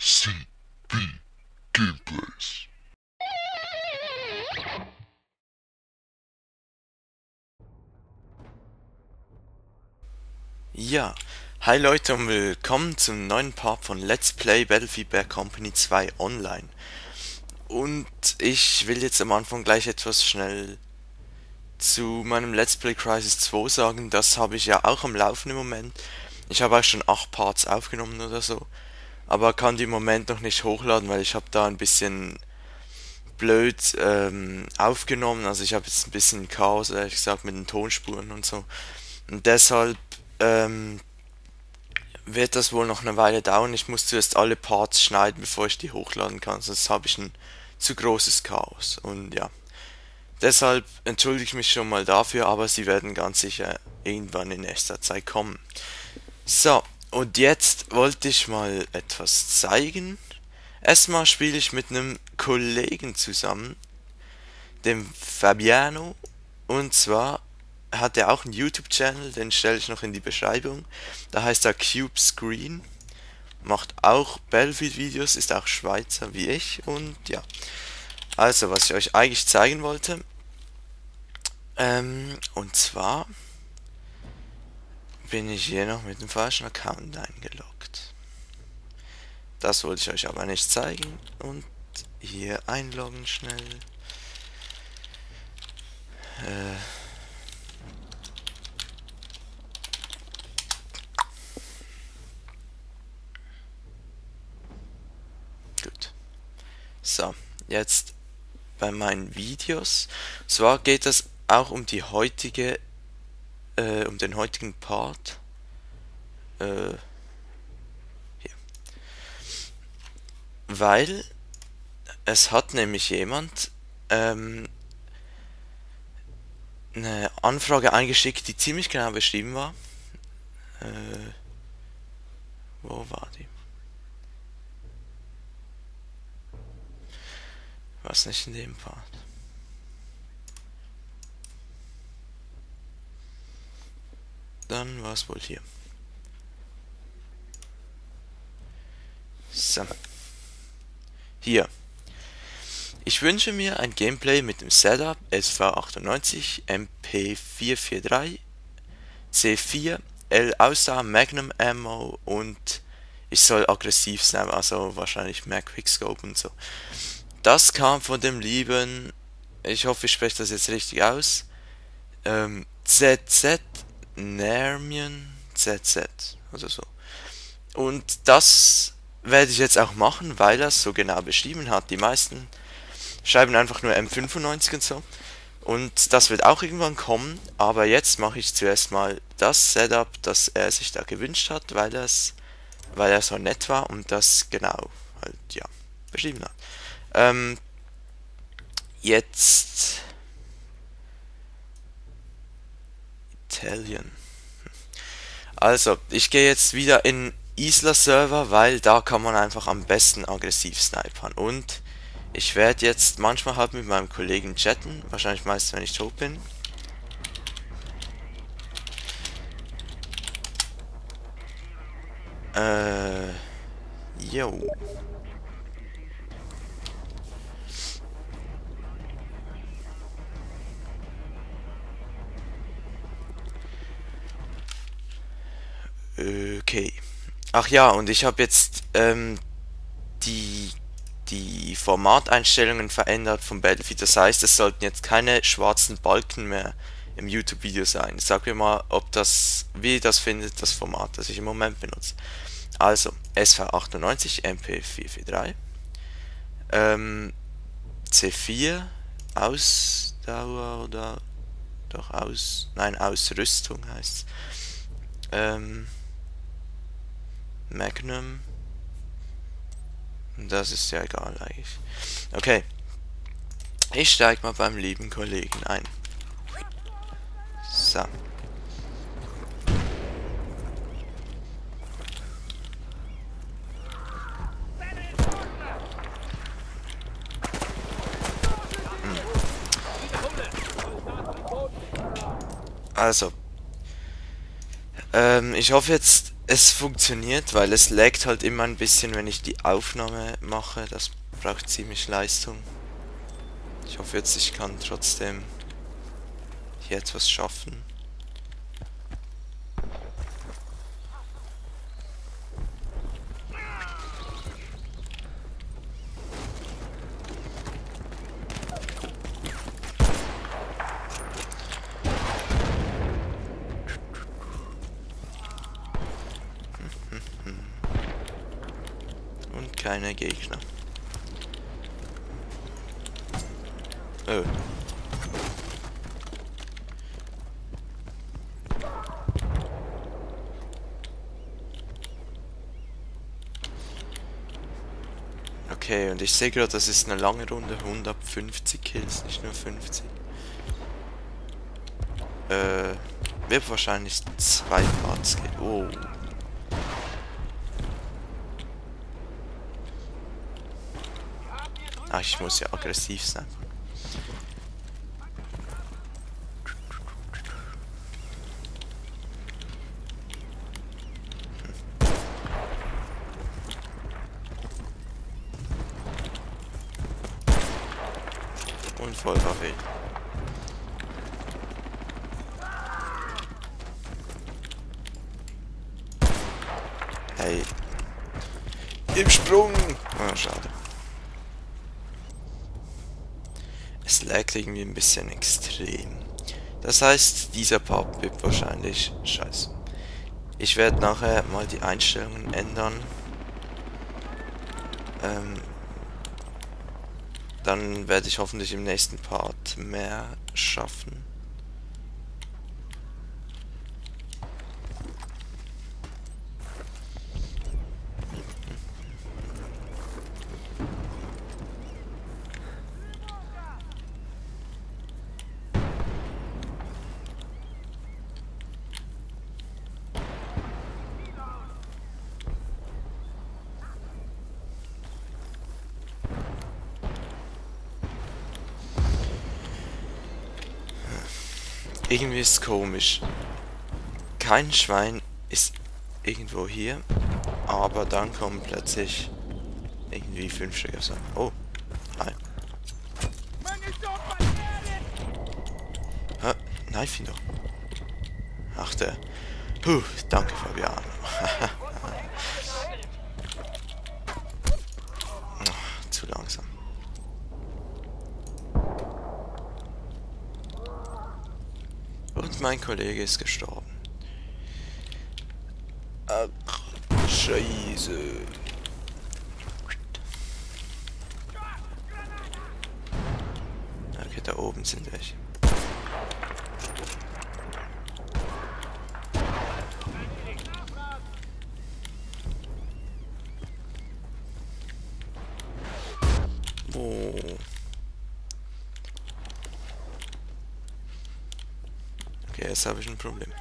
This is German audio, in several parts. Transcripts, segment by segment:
CB Gameplays. Ja, hi Leute und willkommen zum neuen Part von Let's Play Battlefield Bad Company 2 Online. Und ich will jetzt am Anfang gleich etwas schnell zu meinem Let's Play Crisis 2 sagen. Das habe ich ja auch am Laufen im Moment. Ich habe auch schon 8 Parts aufgenommen oder so, aber kann die im Moment noch nicht hochladen, weil ich habe da ein bisschen blöd aufgenommen. Also ich habe jetzt ein bisschen Chaos, ehrlich gesagt, mit den Tonspuren und so. Und deshalb wird das wohl noch eine Weile dauern. Ich muss zuerst alle Parts schneiden, bevor ich die hochladen kann, sonst habe ich ein zu großes Chaos. Und ja, deshalb entschuldige ich mich schon mal dafür, aber sie werden ganz sicher irgendwann in nächster Zeit kommen. So, und jetzt wollte ich mal etwas zeigen. Erstmal spiele ich mit einem Kollegen zusammen, dem Fabiano, und zwar hat er auch einen YouTube-Channel, den stelle ich noch in die Beschreibung. Da heißt er Cube Screen, macht auch Battlefield-Videos, ist auch Schweizer wie ich und ja. Also, was ich euch eigentlich zeigen wollte, und zwar bin ich hier noch mit dem falschen Account eingeloggt. Das wollte ich euch aber nicht zeigen und hier einloggen schnell. Gut. So, jetzt bei meinen Videos. Zwar geht es auch um die heutige, um den heutigen Part. Hier. Weil es hat nämlich jemand eine Anfrage eingeschickt, die ziemlich genau beschrieben war. Wo war die? Was nicht in dem Part. Dann war es wohl hier. So. Hier. Ich wünsche mir ein Gameplay mit dem Setup SV98 MP443 C4 L Ausdauer Magnum Ammo und ich soll aggressiv sein, also wahrscheinlich mehr Quickscope und so. Das kam von dem lieben, ich hoffe ich spreche das jetzt richtig aus, ZZ Nermion ZZ oder so. Und das werde ich jetzt auch machen, weil er es so genau beschrieben hat. Die meisten schreiben einfach nur M95 und so. Und das wird auch irgendwann kommen, aber jetzt mache ich zuerst mal das Setup, das er sich da gewünscht hat, weil er so nett war und das genau halt, ja, beschrieben hat. Jetzt Italian. Also, ich gehe jetzt wieder in Isla Server, weil da kann man einfach am besten aggressiv snipern. Und ich werde jetzt manchmal halt mit meinem Kollegen chatten, wahrscheinlich meist wenn ich tot bin. Jo. Okay. Ach ja, und ich habe jetzt die, die Formateinstellungen verändert vom Battlefield. Das heißt, es sollten jetzt keine schwarzen Balken mehr im YouTube-Video sein. Sag mir mal, wie ihr das findet, das Format, das ich im Moment benutze. Also, SV98 MP443 C4 Ausdauer oder doch nein, Ausrüstung heißt Magnum. Das ist ja egal eigentlich. Okay. Ich steig mal beim lieben Kollegen ein. So. Also. Ich hoffe jetzt, Es funktioniert, weil es laggt halt immer ein bisschen, wenn ich die Aufnahme mache. Das braucht ziemlich Leistung. Ich hoffe jetzt, ich kann trotzdem hier etwas schaffen. Und keine Gegner. Oh. Okay, und ich sehe gerade, das ist eine lange Runde, 150 Kills, nicht nur 50. Wird wahrscheinlich 2 Parts gehen. Oh. Ah, ich muss ja aggressiv sein. Und Vollwaffe. Hey. Im Sprung! Ah, schade. Es lag irgendwie ein bisschen extrem. Das heißt, dieser Part wird wahrscheinlich scheiße. Ich werde nachher mal die Einstellungen ändern. Dann werde ich hoffentlich im nächsten Part mehr schaffen. Irgendwie ist es komisch. Kein Schwein ist irgendwo hier, aber dann kommen plötzlich irgendwie 5 Stück. Oh, nein. Ah, kneif ihn doch. Ach der. Puh, danke Fabiano. Zu langsam. Und mein Kollege ist gestorben. Ach, Scheiße. Okay, da oben sind welche. Oh. Okay, jetzt habe ich ein Problem.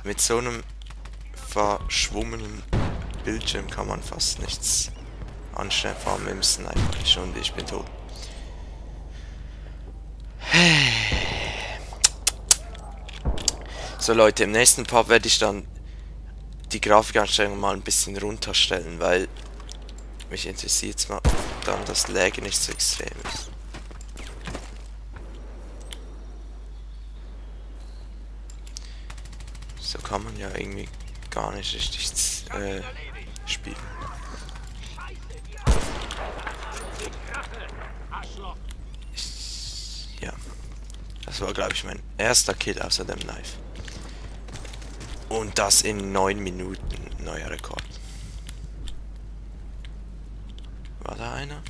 Mit so einem verschwommenen Bildschirm kann man fast nichts anstellen, vor allem im Sniper. Und ich bin tot. So Leute, im nächsten Part werde ich dann die Grafikeinstellungen mal ein bisschen runterstellen, weil mich interessiert mal, ob dann das Lag nicht so extrem ist. So kann man ja irgendwie gar nicht richtig spielen. Ja, das war glaube ich mein erster Kill außer dem Knife. Und das in 9 Minuten, neuer Rekord. War da einer?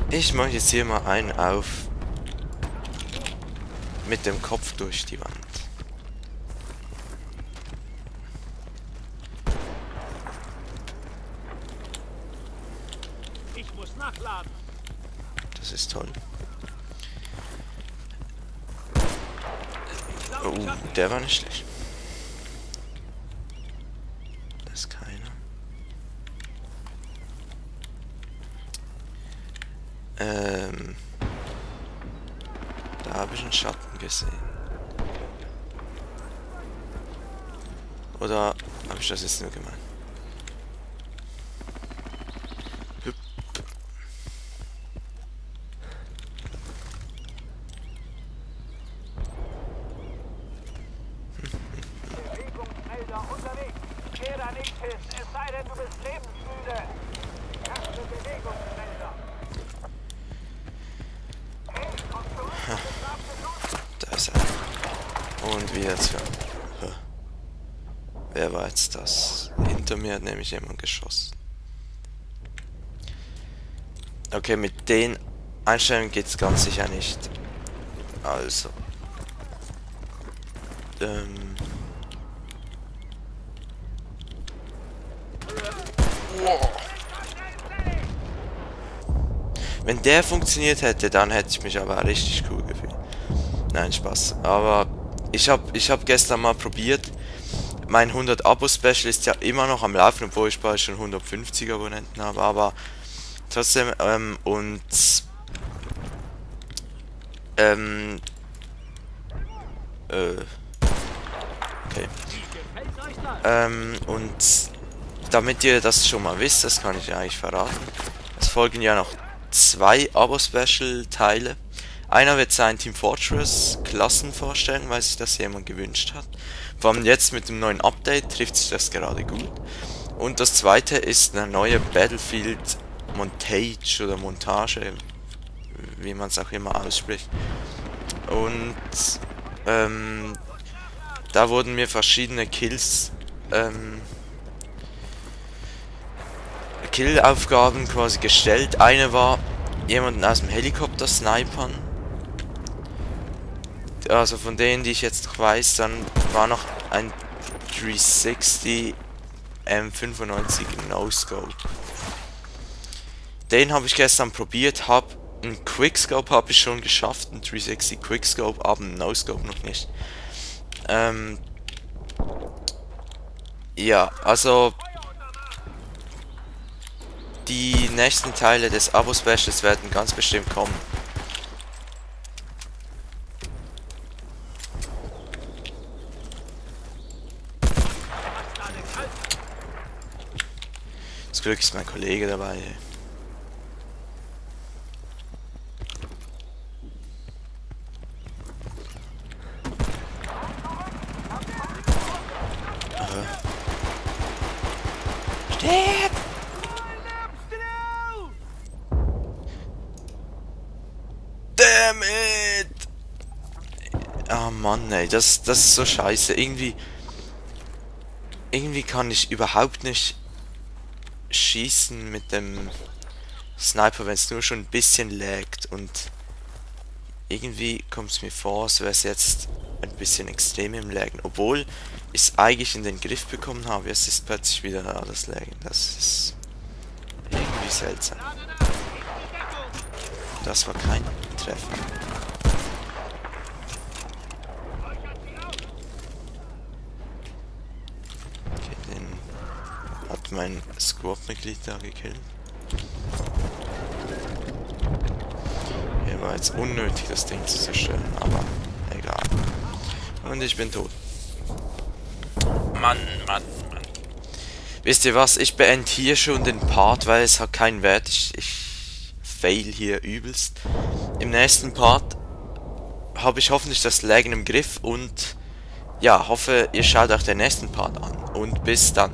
Ich mache jetzt hier mal einen auf mit dem Kopf durch die Wand. Ich muss nachladen. Das ist toll. Oh, der war nicht schlecht. Da ist keiner. Da habe ich einen Schatten gesehen. Oder habe ich das jetzt nur gemeint? Hüpp. Bewegungsmelder unterwegs. Geh da nicht hin, es sei denn, du bist lebensmüde. Erste Bewegungsmelder. Hey, komm zurück. Da ist er. Und wieder zu. Wer war jetzt das? Hinter mir hat nämlich jemand geschossen. Okay, mit den Einstellungen geht's ganz sicher nicht. Also. Wenn der funktioniert hätte, dann hätte ich mich aber richtig cool gefühlt. Nein, Spaß. Aber ich hab gestern mal probiert. Mein 100 Abo-Special ist ja immer noch am Laufen, obwohl ich bald schon 150 Abonnenten habe. Aber trotzdem, okay. Und damit ihr das schon mal wisst, das kann ich eigentlich verraten. Es folgen ja noch 2 Abo-Special-Teile. Einer wird sein Team Fortress Klassen vorstellen, weil sich das jemand gewünscht hat. Vor allem jetzt mit dem neuen Update trifft sich das gerade gut. Und das zweite ist eine neue Battlefield Montage oder Montage, wie man es auch immer ausspricht. Und da wurden mir verschiedene Killaufgaben quasi gestellt. Eine war, jemanden aus dem Helikopter snipern. Also von denen, die ich jetzt noch weiß, dann war noch ein 360 M95 No-Scope. Den habe ich gestern probiert, einen Quickscope habe ich schon geschafft, einen 360 Quickscope, aber einen No-Scope noch nicht. Ja, also die nächsten Teile des Abo-Specials werden ganz bestimmt kommen. Zum Glück ist mein Kollege dabei. Stirb! Damn it! Ah Mann, ey, das ist so scheiße. Irgendwie kann ich überhaupt nicht schießen mit dem Sniper, wenn es nur schon ein bisschen laggt, und irgendwie kommt es mir vor, als wäre es jetzt ein bisschen extrem im Laggen, obwohl ich es eigentlich in den Griff bekommen habe. Es ist plötzlich wieder alles Laggen. Das ist irgendwie seltsam. Das war kein Treffer. Okay, den hat mein Squad-Mitglied da gekillt. Hier war jetzt unnötig, das Ding zu zerstören, aber egal. Und ich bin tot. Mann. Wisst ihr was? Ich beende hier schon den Part, weil es hat keinen Wert. Ich fail hier übelst. Im nächsten Part habe ich hoffentlich das Laggen im Griff und ja, hoffe, ihr schaut auch den nächsten Part an. Und bis dann.